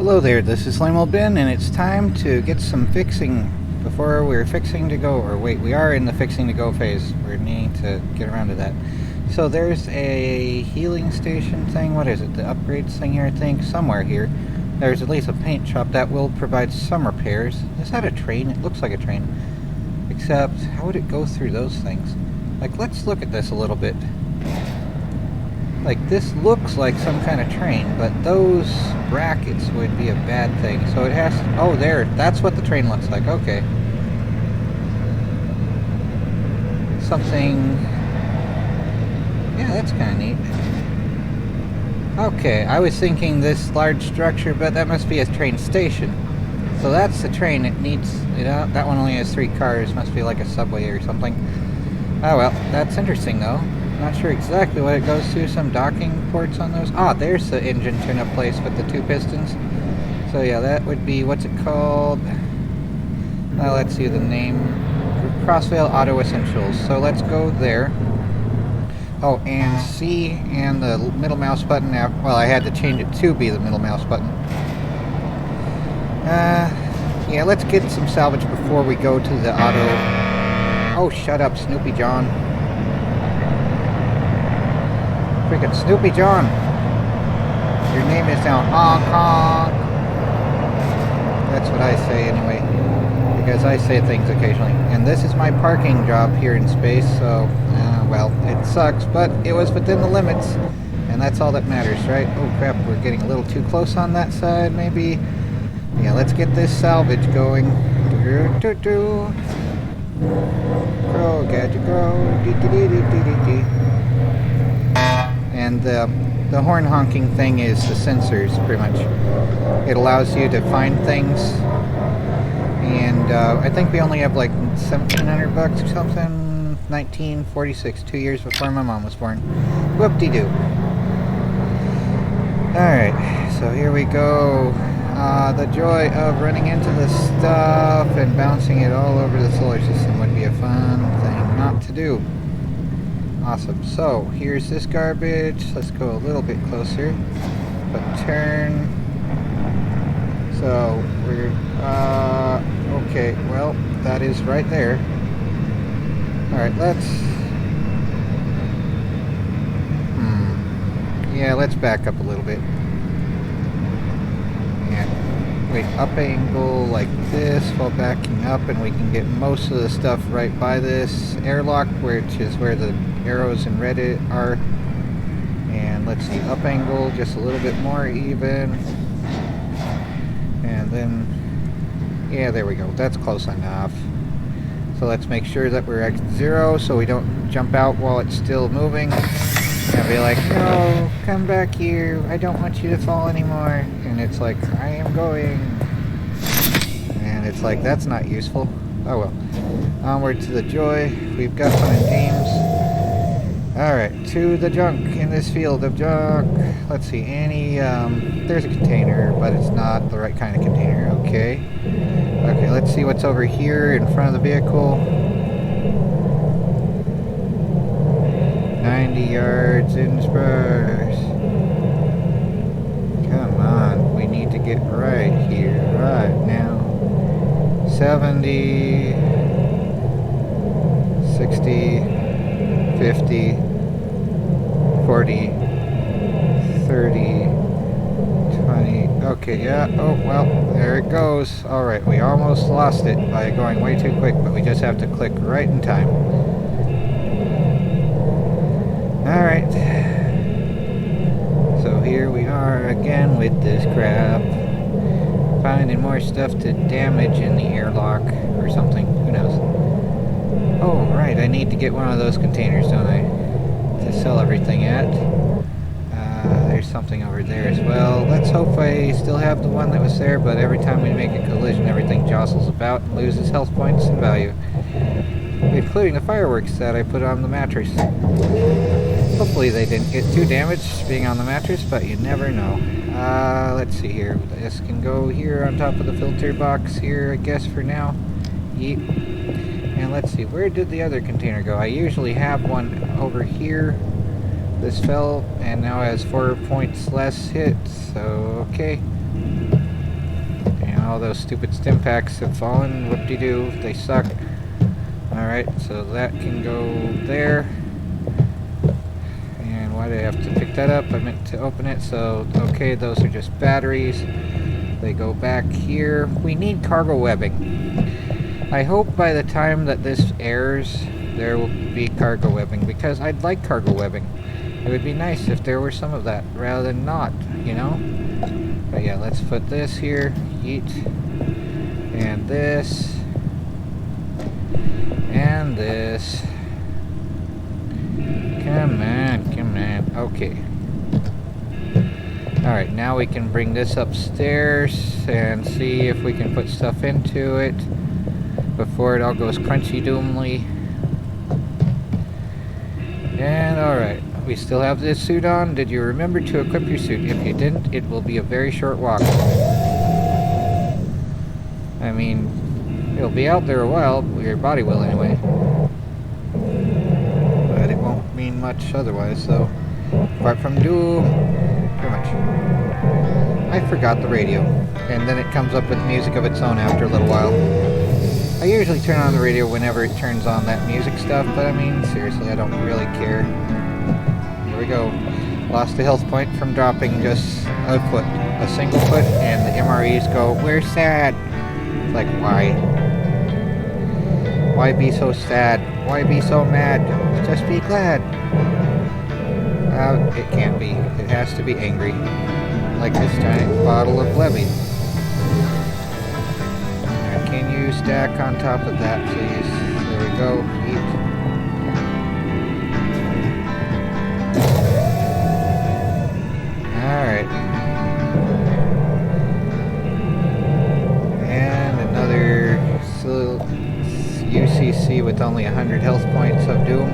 Hello there, this is Lame Old Ben, and it's time to get some fixing before we're fixing to go, or wait, we are in the fixing to go phase. We're needing to get around to that. So there's a healing station thing, what is it, the upgrades thing here I think, somewhere here. There's at least a paint shop that will provide some repairs. Is that a train? It looks like a train. Except, how would it go through those things? Like, let's look at this a little bit. Like, this looks like some kind of train, but those brackets would be a bad thing. So it has to, oh, there, that's what the train looks like, okay. Something, yeah, that's kind of neat. Okay, I was thinking this large structure, but that must be a train station. So that's the train, it needs, that one only has 3 cars, must be like a subway or something. Oh well, that's interesting though. Not sure exactly what it goes to, some docking ports on those. Ah, there's the engine tune-up place with the 2 pistons. So yeah, that would be, what's it called? Well, let's see the name. Crossvale Auto Essentials. So let's go there. Oh, and C and the middle mouse button. Well, I had to change it to be the middle mouse button. Yeah, let's get some salvage before we go to the auto. Oh, shut up, Snoopy John. Freaking Snoopy John. Your name is now Hong Kong. That's what I say anyway. Because I say things occasionally. And this is my parking job here in space, so, well, it sucks, but it was within the limits. And that's all that matters, right? Oh crap, we're getting a little too close on that side, maybe. Yeah, let's get this salvage going. Go, gadget, go. And the horn honking thing is the sensors, pretty much. It allows you to find things. And I think we only have like $1,700 or something. 1946, 2 years before my mom was born. Whoop-de-doo. Alright, so here we go. The joy of running into the stuff and bouncing it all over the solar system would be a fun thing not to do. Awesome. So, here's this garbage. Let's go a little bit closer. But turn. So, we're, okay, well, that is right there. Alright, let's... Yeah, let's back up a little bit. And wait, up angle like this while backing up, and we can get most of the stuff right by this airlock, which is where the arrows in red are. And let's see, up angle just a little bit more even. And then, yeah, there we go. That's close enough. So let's make sure that we're at 0 so we don't jump out while it's still moving. And be like, no, come back here. I don't want you to fall anymore. And it's like, I am going. And it's like, that's not useful. Oh well. Onward to the joy. We've got some in games. Alright, to the junk in this field of junk. Let's see, there's a container, but it's not the right kind of container. Okay. Okay, let's see what's over here in front of the vehicle. 90 yards in spurs. Come on, we need to get right here, right now. 70, 60, 50, 40, 30, 20, okay, yeah, oh, well, there it goes. Alright, we almost lost it by going way too quick, but we just have to click right in time. Alright, so here we are again with this crap. Finding more stuff to damage in the airlock or something, who knows. Oh, right, I need to get one of those containers, don't I? To sell everything at. There's something over there as well. Let's hope I still have the one that was there, but every time we make a collision, everything jostles about and loses health points and value. Including the fireworks that I put on the mattress. Hopefully they didn't get too damaged being on the mattress, but you never know. Let's see here. This can go here on top of the filter box here, I guess, for now. Yeep. And let's see, where did the other container go? I usually have one over here. This fell and now has 4 points less hit, so okay. all those stupid stim packs have fallen. Whoop-de-doo, they suck. Alright, so that can go there. And why did I have to pick that up? I meant to open it, so okay, those are just batteries. They go back here. We need cargo webbing. I hope by the time that this airs, there will be cargo webbing, because I'd like cargo webbing. It would be nice if there were some of that, rather than not, you know? But yeah, let's put this here. Yeet. And this. And this. Come on, come on. Okay. Alright, now we can bring this upstairs and see if we can put stuff into it before it all goes crunchy doomly. And alright, we still have this suit on. Did you remember to equip your suit? If you didn't, it will be a very short walk. I mean, it'll be out there a while, your body will anyway. But it won't mean much otherwise, so apart from doom, pretty much. I forgot the radio, and then it comes up with music of its own after a little while. I usually turn on the radio whenever it turns on that music stuff, but I mean, seriously, I don't really care. Here we go. Lost a health point from dropping just a foot, a single foot, and the MREs go, "We're sad." It's like, why? Why be so sad? Why be so mad? Just be glad. It can't be. It has to be angry. Like this giant bottle of Levy. Can you stack on top of that, please? There we go. Eat. Alright. And another UCC with only 100 health points of doom.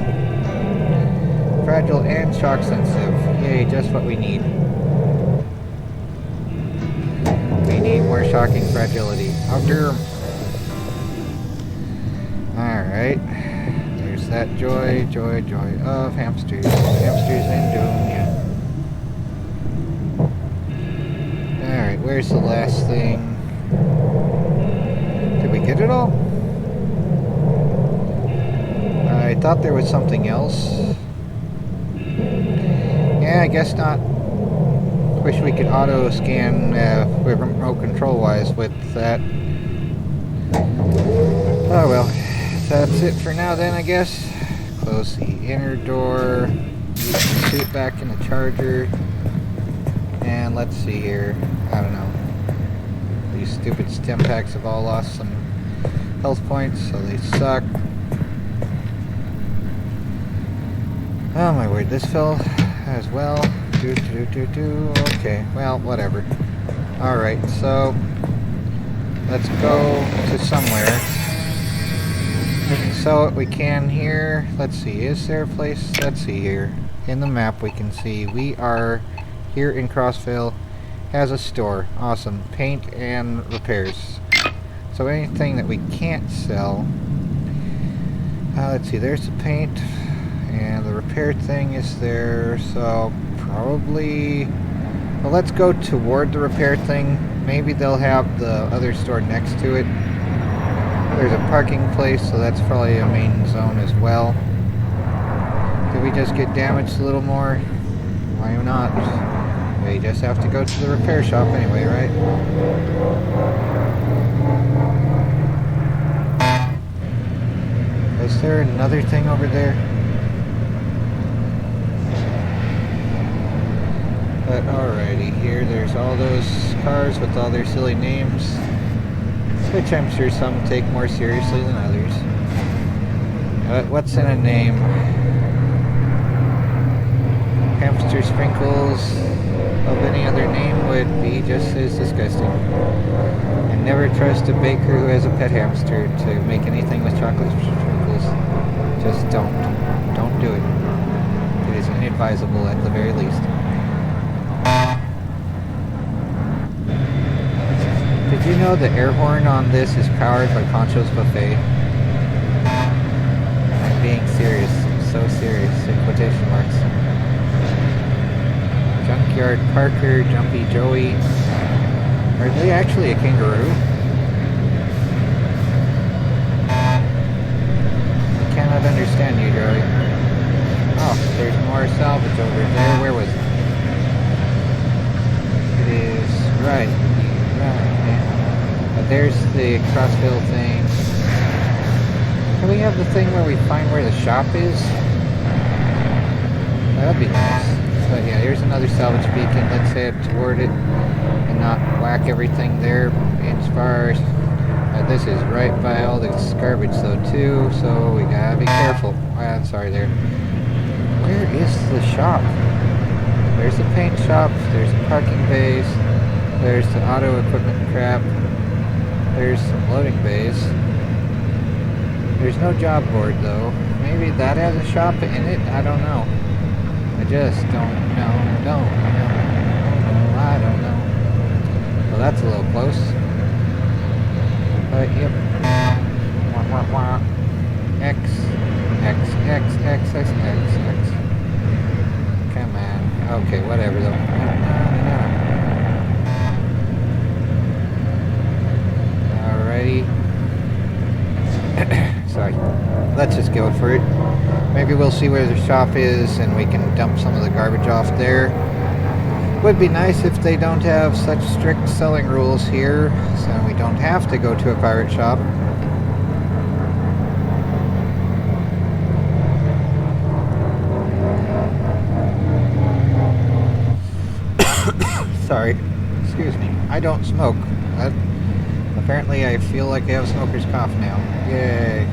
Fragile and shock sensitive. Yay, just what we need. We need more shocking fragility. Oh dear. Alright. There's that joy of hamsters. Hamsters and doom, yeah. Alright, where's the last thing? Did we get it all? I thought there was something else. Yeah, I guess not. Wish we could auto scan remote control wise with that. Oh well, that's it for now then, I guess. Close the inner door, use the suit back in the charger, and let's see here. I don't know. These stupid stim packs have all lost some health points, so they suck. Oh my word, this fell as well. Okay, well, whatever. Alright, so let's go to somewhere. So what we can here, let's see, is there a place? Let's see here. In the map we can see we are here in Crossvale, has a store. Awesome. Paint and repairs. So anything that we can't sell, let's see, there's the paint. And the repair thing is there, so probably, well, let's go toward the repair thing. Maybe they'll have the other store next to it. There's a parking place, so that's probably a main zone as well. Did we just get damaged a little more? Why not? We just have to go to the repair shop anyway, right? Is there another thing over there? But alrighty, here there's all those cars with all their silly names, which I'm sure some take more seriously than others. But what's in a name? Hamster sprinkles of any other name would be just as disgusting. And never trust a baker who has a pet hamster to make anything with chocolate sprinkles. Just don't. Don't do it. It is inadvisable at the very least. Did you know the air horn on this is powered by Poncho's Buffet? I'm being serious. I'm so serious. In quotation marks. Junkyard Parker, Jumpy Joey. Are they actually a kangaroo? I cannot understand you, Joey. Oh, there's more salvage over there. Where was it? It is right. There's the Crossvale thing. Can we have the thing where we find where the shop is? That'd be nice. But yeah, here's another salvage beacon. Let's head toward it and not whack everything there. As far as this is right by all this garbage though too, so we gotta be careful. I'm sorry there. Where is the shop? There's the paint shop, there's the parking bays, there's the auto equipment crap, there's some loading bays. There's no job board though. Maybe that has a shop in it? I don't know. I just don't know. I don't know. Well, that's a little close. But yep. X. Come on. Okay, whatever though. Alrighty. Sorry. Let's just go for it. Maybe we'll see where the shop is and we can dump some of the garbage off there. Would be nice if they don't have such strict selling rules here, so we don't have to go to a pirate shop. Sorry. Excuse me. I don't smoke. Apparently I feel like I have smoker's cough now. Yay.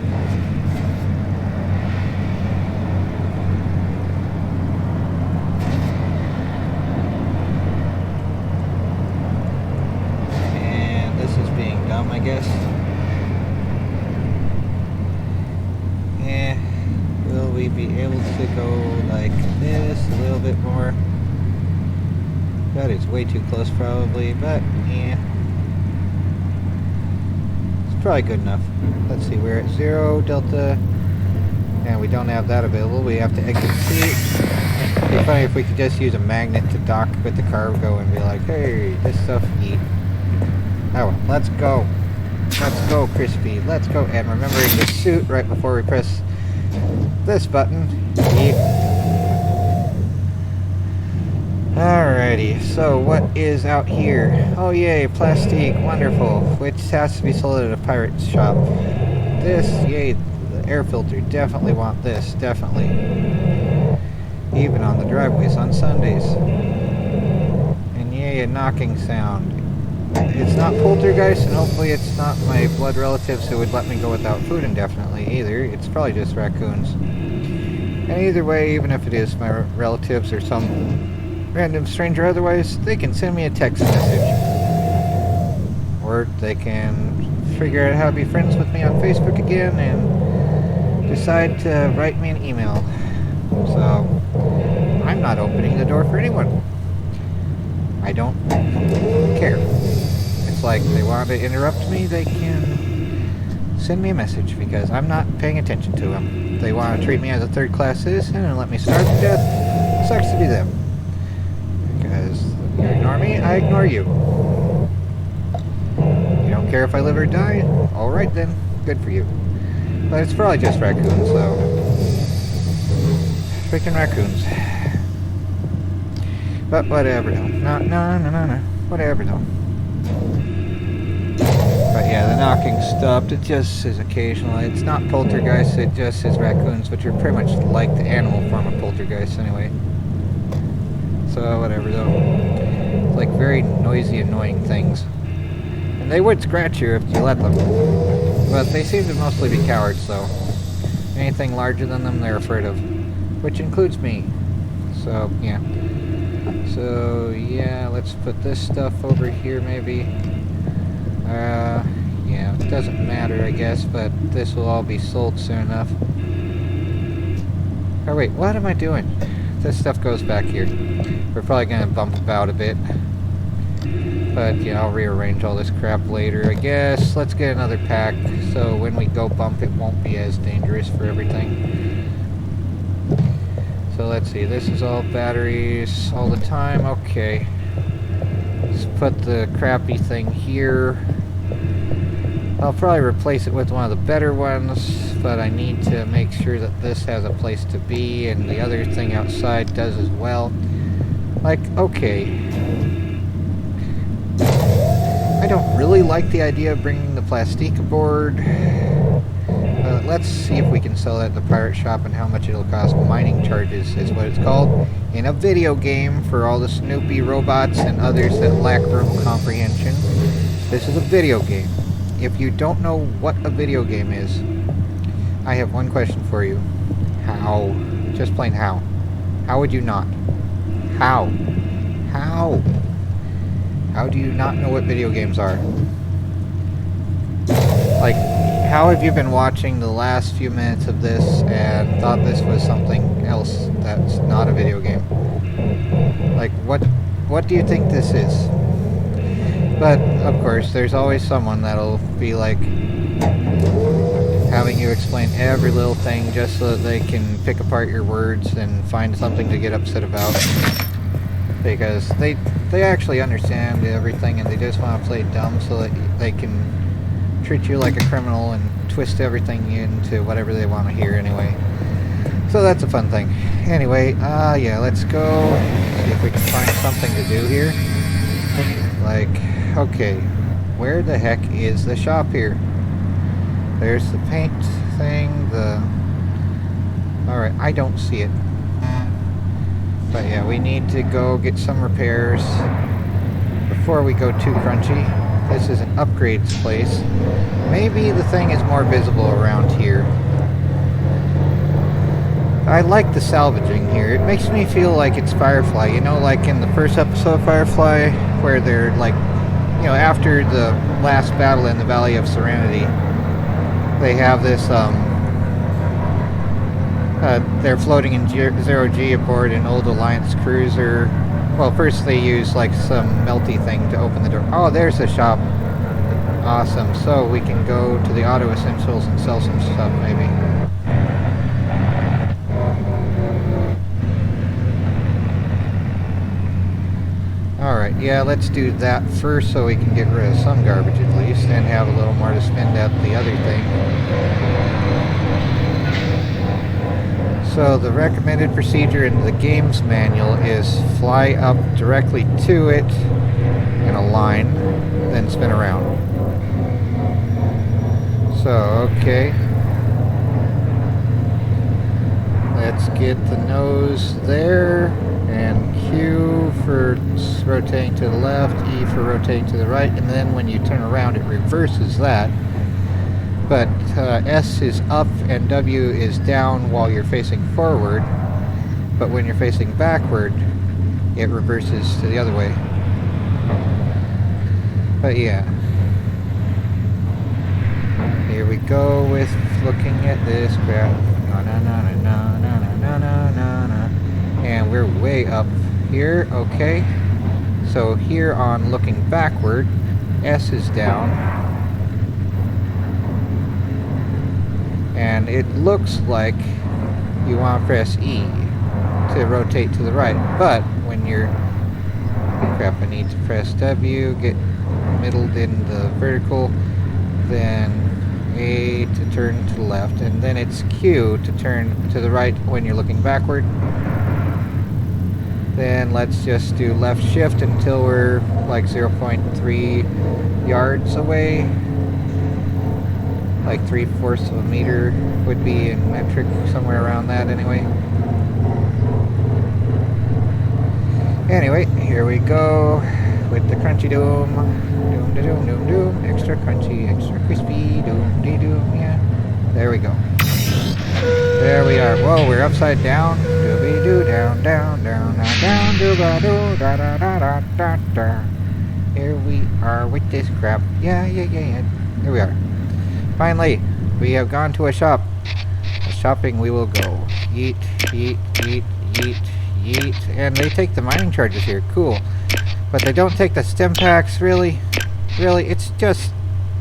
And this is being dumb, I guess. Will we be able to go like this a little bit more? That is way too close probably, but yeah. Probably good enough. Let's see, we're at 0 delta and we don't have that available. We have to exit C. It'd be funny if we could just use a magnet to dock with the cargo and be like, hey, this stuff eat. Oh, let's go. Let's go, Crispy. Let's go. And remembering the suit right before we press this button. Eat. Alrighty, so what is out here? Oh yay, plastic, wonderful, which has to be sold at a pirate shop. This, yay, the air filter, definitely want this, definitely. Even on the driveways on Sundays. And yay, a knocking sound. It's not poltergeist, and hopefully it's not my blood relatives who would let me go without food indefinitely either. It's probably just raccoons. And either way, even if it is my relatives or some random stranger otherwise, they can send me a text message. Or they can figure out how to be friends with me on Facebook again and decide to write me an email. So, I'm not opening the door for anyone. I don't care. It's like they want to interrupt me, they can send me a message because I'm not paying attention to them. They want to treat me as a third-class citizen and let me starve to death. Sucks to be them. Because you ignore me, I ignore you. You don't care if I live or die? Alright then, good for you. But it's probably just raccoons, so... Freaking raccoons. But whatever though. No. Whatever though. But yeah, the knocking stopped. It just is occasional. It's not poltergeist, it just is raccoons, which are pretty much like the animal form of poltergeist anyway. So whatever though. It's like very noisy, annoying things. And they would scratch you if you let them. But they seem to mostly be cowards, so anything larger than them they're afraid of. Which includes me. So yeah. So yeah, let's put this stuff over here maybe. Yeah, it doesn't matter I guess, but this will all be sold soon enough. Oh wait, what am I doing? This stuff goes back here. We're probably gonna bump about a bit. But yeah, I'll rearrange all this crap later, I guess. Let's get another pack, so when we go bump it won't be as dangerous for everything. So let's see, this is all batteries all the time, okay. Let's put the crappy thing here. I'll probably replace it with one of the better ones, but I need to make sure that this has a place to be, and the other thing outside does as well. Like, okay. I don't really like the idea of bringing the plastique aboard. Let's see if we can sell that at the pirate shop and how much it'll cost. Mining charges is what it's called in a video game for all the Snoopy robots and others that lack room comprehension. This is a video game. If you don't know what a video game is, I have one question for you. How? Just plain how. How would you not? How? How? How do you not know what video games are? Like, how have you been watching the last few minutes of this and thought this was something else that's not a video game? Like, what do you think this is? But, of course, there's always someone that'll be like having you explain every little thing just so that they can pick apart your words and find something to get upset about. Because they actually understand everything and they just want to play dumb so that they can treat you like a criminal and twist everything into whatever they want to hear anyway. So that's a fun thing. Anyway, yeah, let's go see if we can find something to do here. Like, okay, where the heck is the shop here? There's the paint thing, alright, I don't see it. But yeah, we need to go get some repairs before we go too crunchy. This is an upgrades place. Maybe the thing is more visible around here. I like the salvaging here. It makes me feel like it's Firefly. You know, like in the first episode of Firefly, where they're like, you know, after the last battle in the Valley of Serenity, they have this, they're floating in zero-G aboard an old Alliance cruiser. Well, first they use like some melty thing to open the door. Oh, there's the shop. Awesome. So we can go to the auto essentials and sell some stuff, maybe. Alright, yeah, let's do that first so we can get rid of some garbage at least and have a little more to spend at the other thing. So the recommended procedure in the game's manual is fly up directly to it in a line, then spin around. So, okay. Let's get the nose there, and Q for rotating to the left, E for rotating to the right, and then when you turn around it reverses that. But S is up and W is down while you're facing forward, but when you're facing backward it reverses to the other way. But yeah, here we go with looking at this crap. And we're way up here. Okay, so here on looking backward, S is down, and it looks like you want to press E to rotate to the right, but when you're, crap, I need to press W, get middled in the vertical, then A to turn to the left, and then it's Q to turn to the right when you're looking backward. Then let's just do left shift until we're like 0.3 yards away. Like 3/4 of a meter would be in metric, somewhere around that anyway. Anyway, here we go with the crunchy doom. Doom da doom doom doom. Extra crunchy, extra crispy, doom dee doom, yeah. There we go. There we are. Whoa, we're upside down. Doobie doo, down, down, down, down, down, dooba doo, da da da da da da. Here we are with this crap. Yeah. Here we are. Finally, we have gone to a shop. Shopping we will go. Yeet, yeet, yeet, yeet, yeet. And they take the mining charges here. Cool. But they don't take the stem packs, really? Really? It's just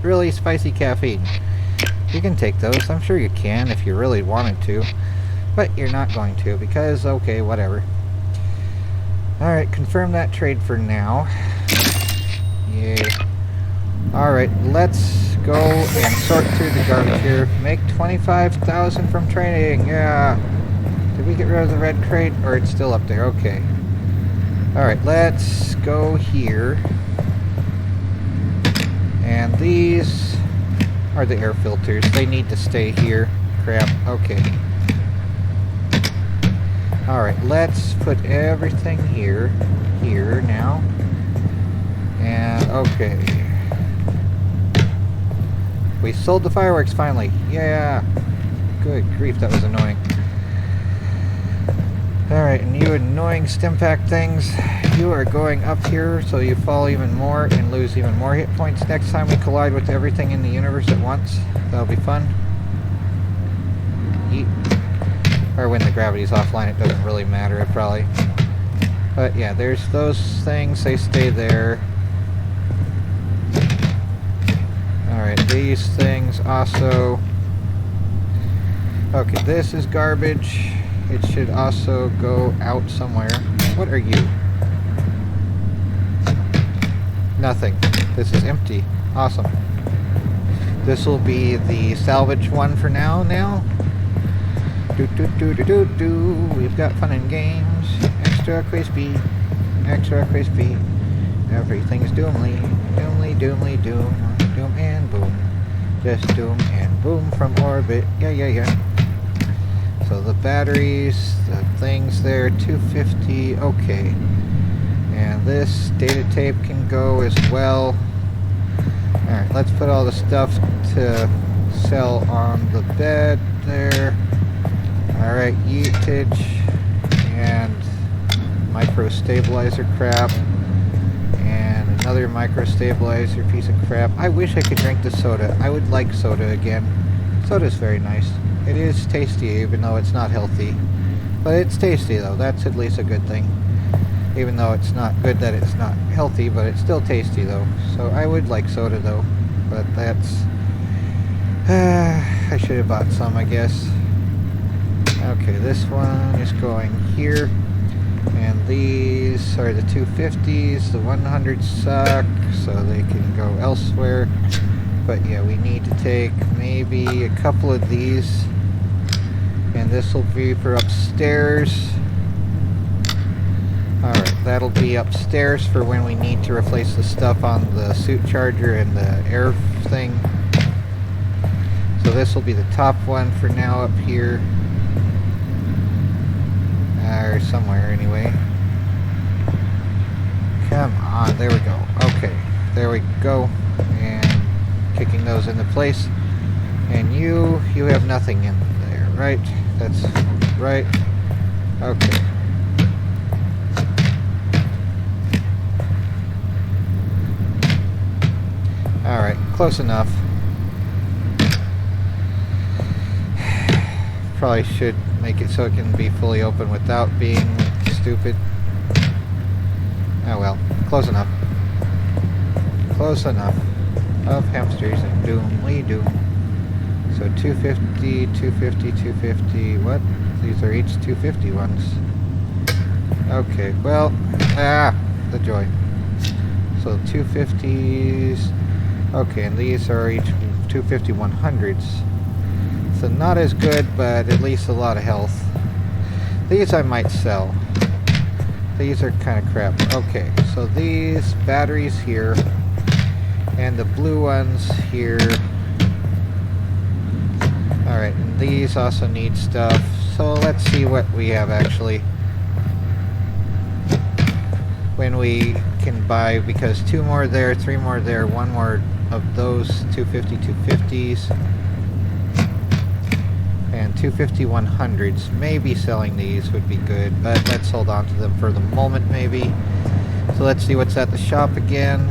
really spicy caffeine. You can take those. I'm sure you can if you really wanted to. But you're not going to because, okay, whatever. Alright, confirm that trade for now. Yay. Alright, let's go and sort through the garbage here. Make 25,000 from training. Yeah. Did we get rid of the red crate? Or it's still up there? Okay. Alright, let's go here. And these are the air filters. They need to stay here. Crap. Okay. Alright, let's put everything here now. And okay. We sold the fireworks finally. Yeah. Good grief, that was annoying. Alright, and you annoying stim pack things, you are going up here so you fall even more and lose even more hit points next time we collide with everything in the universe at once. That'll be fun. Yeet. Or when the gravity's offline, it doesn't really matter, probably. But yeah, there's those things, they stay there. Alright, these things also... Okay, this is garbage. It should also go out somewhere. What are you? Nothing. This is empty. Awesome. This will be the salvage one for now. We've got fun and games. Extra crispy. Extra crispy. Everything's doomly. Doomly, doomly, doom. Doom and boom. Just doom and boom from orbit. Yeah. So the batteries, the things there, 250, okay. And this data tape can go as well. Alright, let's put all the stuff to sell on the bed there. Alright, yeetage and micro stabilizer crap. And another micro stabilizer piece of crap. I wish I could drink the soda. I would like soda again. Soda's very nice. It is tasty, even though it's not healthy. But it's tasty, though. That's at least a good thing. Even though it's not good that it's not healthy, but it's still tasty, though. So I would like soda, though. But that's... I should have bought some, I guess. Okay, this one is going here. And these are the 250s. The 100s suck, so they can go elsewhere. But yeah, we need to take maybe a couple of these. And this will be for upstairs. Alright, that'll be upstairs for when we need to replace the stuff on the suit charger and the air thing. So this will be the top one for now up here. Or somewhere anyway. Come on, there we go. Okay, there we go. And kicking those into place. And you have nothing in there, right? That's right. Okay. Alright, close enough. Probably should make it so it can be fully open without being stupid. Oh well, close enough. Close enough. Of hamsters and doomly doom. So 250, 250, 250, what? These are each 250 ones. Okay, well, the joy. So 250s, okay, and these are each 250 100s. So not as good, but at least a lot of health. These I might sell. These are kind of crap. Okay, so these batteries here, and the blue ones here. Alright, and these also need stuff. So let's see what we have actually. When we can buy, because 2 more there, 3 more there, 1 more of those 250 250s. And 250 100s. Maybe selling these would be good, but let's hold on to them for the moment maybe. So let's see what's at the shop again.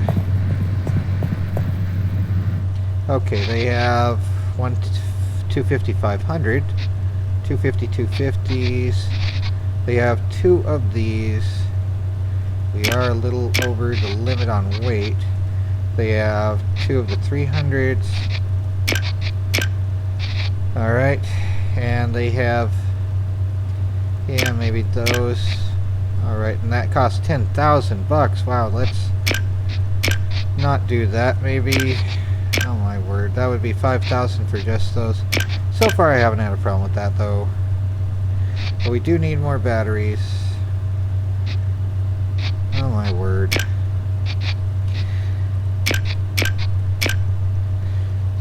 Okay, they have 250 500, 250 250s. They have 2 of these. We are a little over the limit on weight. They have 2 of the 300s. Alright, and they have, yeah, maybe those. Alright, and that costs 10,000 bucks. Wow, let's not do that, maybe. Oh my word, that would be 5,000 for just those. So far I haven't had a problem with that though. But we do need more batteries. Oh my word.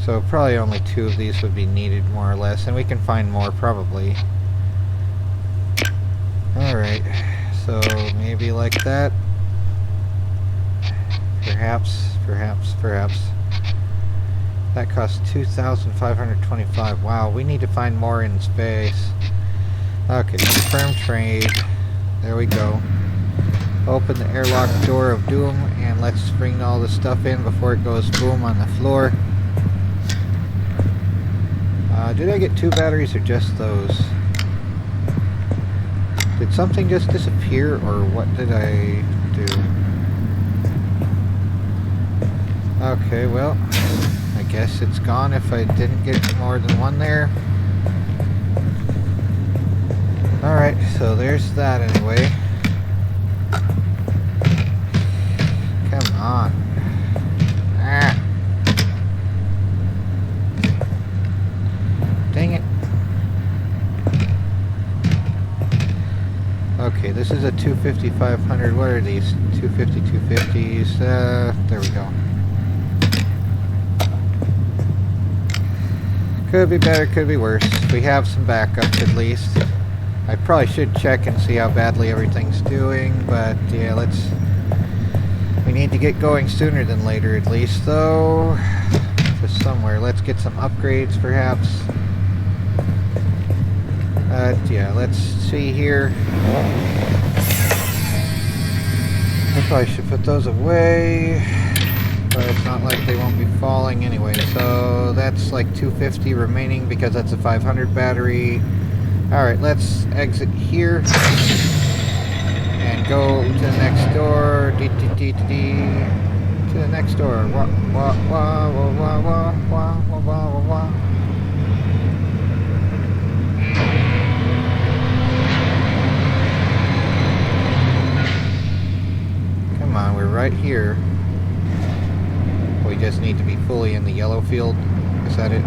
So probably only 2 of these would be needed more or less, and we can find more probably. Alright, so maybe like that. Perhaps. That costs 2,525. Wow, we need to find more in space. Okay, confirm trade. There we go. Open the airlock door of doom, and let's bring all the stuff in before it goes boom on the floor. Did I get 2 batteries or just those? Did something just disappear, or what did I do? Okay, well, I guess it's gone if I didn't get more than 1 there. Alright, so there's that anyway. Come on. Ah. Dang it. Okay, this is a 250, 500. What are these? 250, 250s. There we go. Could be better, could be worse. We have some backups at least. I probably should check and see how badly everything's doing, but yeah, we need to get going sooner than later at least, though. To somewhere. Let's get some upgrades, perhaps. Yeah, let's see here. I probably should put those away, but it's not like they won't be falling anyway. So that's like 250 remaining because that's a 500 battery. Alright, let's exit here and go to the next door. To the next door. Wah, wah, wah, wah, wah, wah, wah, wah, wah, wah. Come on, we're right here. We just need to be fully in the yellow field. Is that it?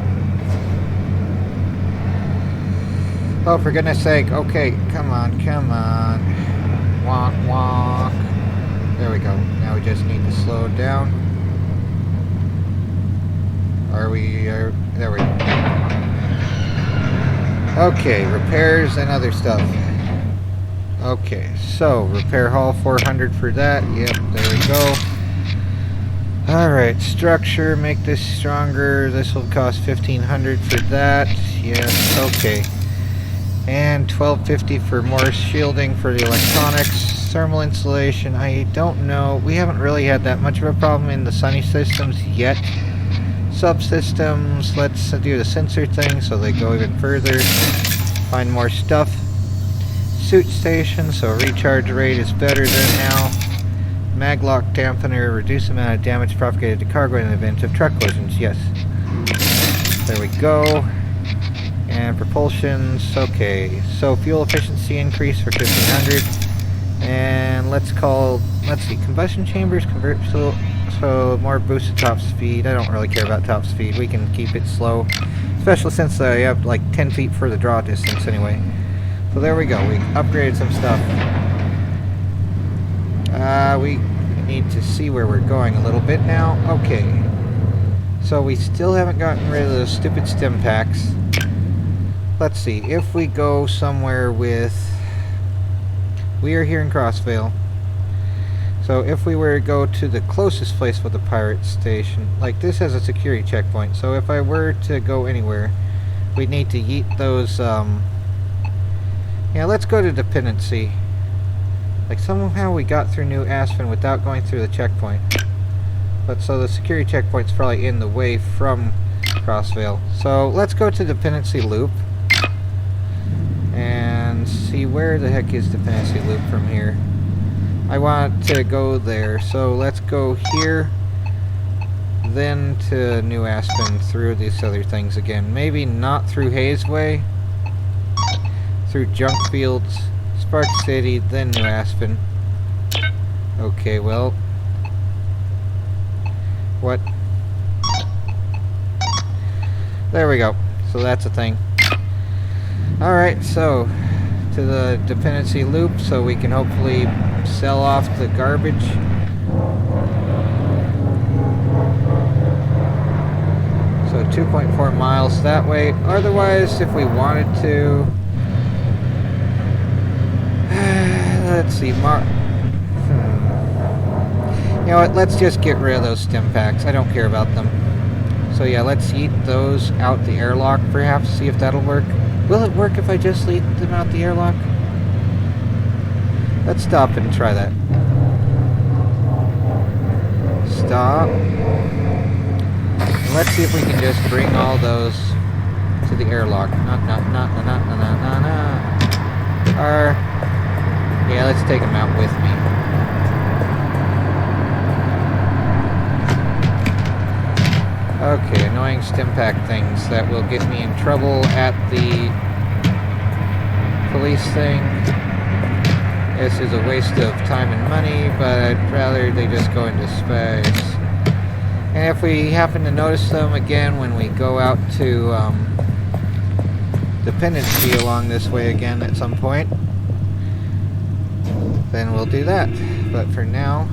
Oh, for goodness sake. Okay, come on. Walk, walk. There we go. Now we just need to slow down. There we go. Okay, repairs and other stuff. Okay, so repair hall 400 for that. Yep, there we go. Alright, structure, make this stronger. This will cost 1,500 for that. Yes, okay. And 1,250 for more shielding for the electronics. Thermal insulation, I don't know. We haven't really had that much of a problem in the sunny systems yet. Subsystems, let's do the sensor thing so they go even further. Find more stuff. Suit station, so recharge rate is better than now. Maglock dampener, reduce the amount of damage propagated to cargo in the event of truck collisions. Yes. There we go. And propulsions, okay. So fuel efficiency increase for 1,500. And let's see, combustion chambers convert so more boosted top speed. I don't really care about top speed. We can keep it slow, especially since I have like 10 feet for the draw distance anyway. So there we go. We upgraded some stuff. We need to see where we're going a little bit now. Okay. So we still haven't gotten rid of those stupid stim packs. Let's see. If we go somewhere with... We are here in Crossvale. So if we were to go to the closest place with the pirate station, like this has a security checkpoint. So if I were to go anywhere, we'd need to yeet those... Yeah, let's go to dependency. Like somehow we got through New Aspen without going through the checkpoint. But so the security checkpoint's probably in the way from Crossvale. So let's go to dependency loop. And see where the heck is dependency loop from here. I want to go there. So let's go here. Then to New Aspen through these other things again. Maybe not through Hazeway. Through Junk Fields, Spark City, then New Aspen. Okay, well, What? There we go. So that's a thing. Alright, so to the dependency loop so we can hopefully sell off the garbage. So 2.4 miles that way. Otherwise, if we wanted to... let's see, you know what, let's just get rid of those stim packs. I don't care about them. So yeah, let's eat those out the airlock perhaps, see if that'll work. Will it work if I just eat them out the airlock? Let's stop and try that. Stop. And let's see if we can just bring all those to the airlock. Or, yeah, let's take them out with me. Okay, annoying stim pack things that will get me in trouble at the police thing. This is a waste of time and money, but I'd rather they just go into space. And if we happen to notice them again when we go out to dependency along this way again at some point, then we'll do that. But for now,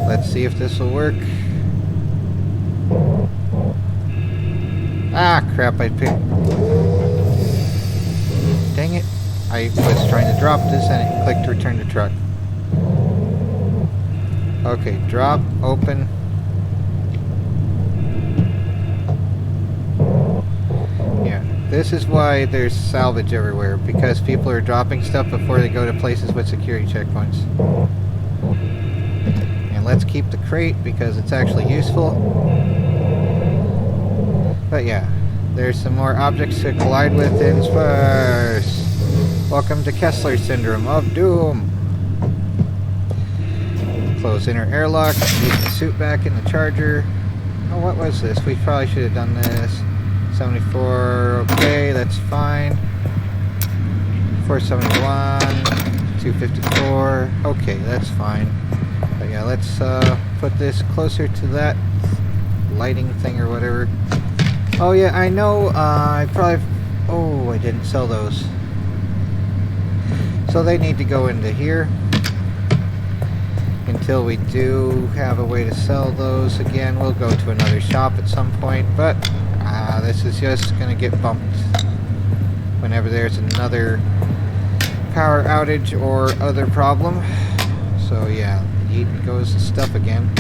let's see if this will work. Ah, crap, I picked... Dang it. I was trying to drop this and it clicked return to truck. Okay, drop, open. Yeah, this is why there's salvage everywhere, because people are dropping stuff before they go to places with security checkpoints. And let's keep the crate because it's actually useful. But yeah, there's some more objects to collide with in space. Welcome to Kessler Syndrome of Doom. Close inner airlock, leave the suit back in the charger. Oh, what was this? We probably should have done this. 74, okay, that's fine. 471, 254, okay, that's fine. But yeah, let's put this closer to that lighting thing or whatever. Oh yeah, I know, I probably... Oh, I didn't sell those. So they need to go into here. Until we do have a way to sell those again. We'll go to another shop at some point, but this is just going to get bumped whenever there's another power outage or other problem. So yeah, eating goes the stuff again.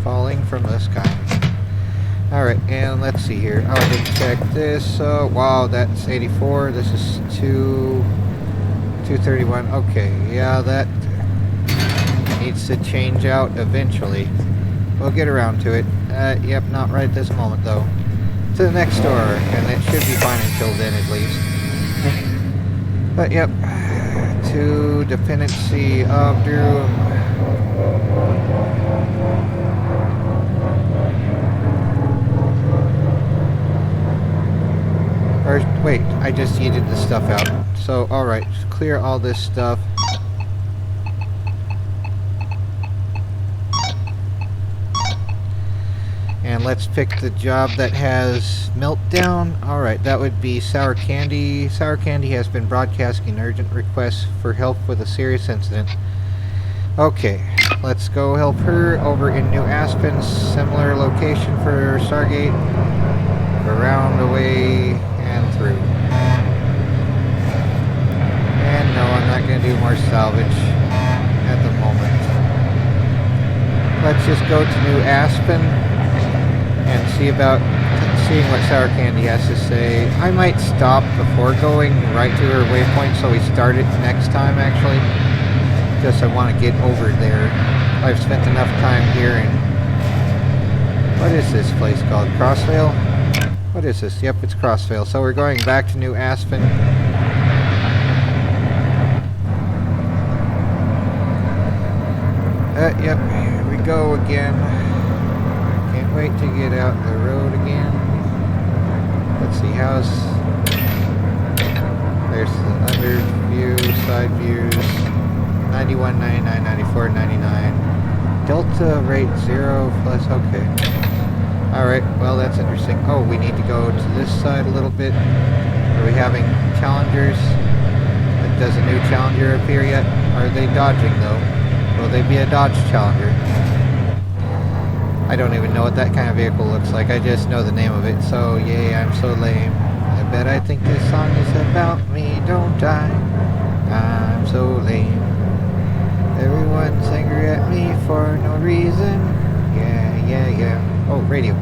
Falling from the sky. Alright, and let's see here. Oh, I didn't check this. Wow, that's 84. This is 231. Okay, yeah, that needs to change out eventually. We'll get around to it. Yep, not right this moment though. To the next door, and it should be fine until then at least. But yep, to dependency of doom. Or, wait, I just yeeted the stuff out. So, alright, clear all this stuff. And let's pick the job that has meltdown. Alright, that would be Sour Candy. Sour Candy has been broadcasting urgent requests for help with a serious incident. Okay, let's go help her over in New Aspen. Similar location for Stargate. Around, away, and through. And no, I'm not going to do more salvage at the moment. Let's just go to New Aspen and see about seeing what Sour Candy has to say. I might stop before going right to her waypoint so we start it next time actually. Just I want to get over there. I've spent enough time here and... What is this place called? Crossvale? What is this? Yep, it's Crossvale. So we're going back to New Aspen. Yep, here we go again. Can't wait to get out the road again. Let's see, how's... There's the under view, side views. 91, 99, 94, 99. Delta rate 0 plus, okay. Alright, well that's interesting. Oh, we need to go to this side a little bit. Are we having challengers? Does a new challenger appear yet? Are they dodging though? Will they be a dodge challenger? I don't even know what that kind of vehicle looks like. I just know the name of it. So yay, I'm so lame. I bet I think this song is about me, don't I? I'm so lame. Everyone's angry at me for no reason. Yeah, yeah, yeah. Oh, radio.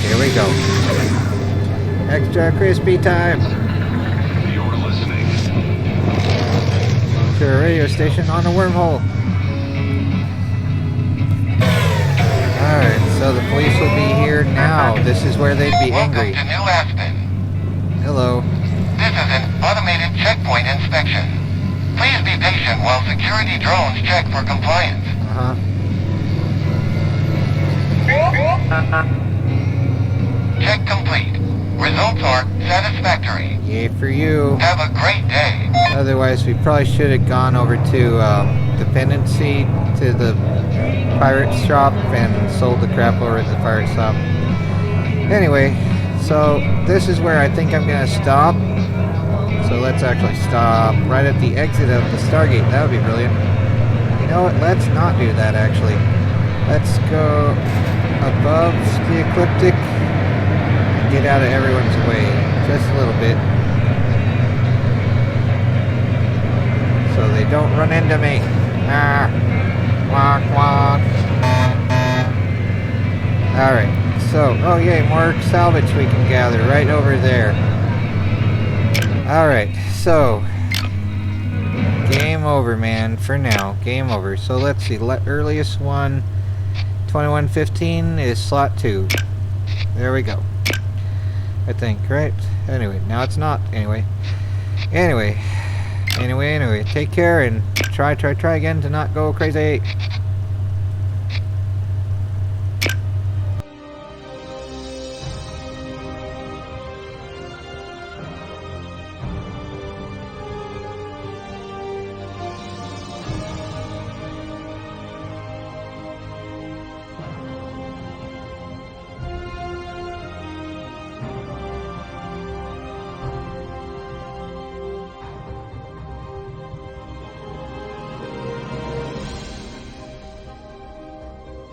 Here we go. Extra crispy time. You're listening to a radio station on a wormhole. Alright, so the police will be here now. This is where they'd be angry. Welcome to New Aspen. Hello. This is an automated checkpoint inspection. Please be patient while security drones check for compliance. Check complete. Results are satisfactory. Yay for you. Have a great day. Otherwise, we probably should have gone over to dependency to the pirate shop and sold the crap over at the pirate shop. Anyway, so this is where I think I'm going to stop. So let's actually stop right at the exit of the Stargate. That would be brilliant. You know what? Let's not do that, actually. Let's go above the ecliptic and get out of everyone's way. Just a little bit. So they don't run into me. Ah. Walk, walk. Alright, so, oh yay, more salvage we can gather right over there. Alright, so, game over, man, for now, game over. So let's see, earliest one, 2115 is slot 2. There we go. I think, right? Anyway, now it's not, anyway, take care and try again to not go crazy.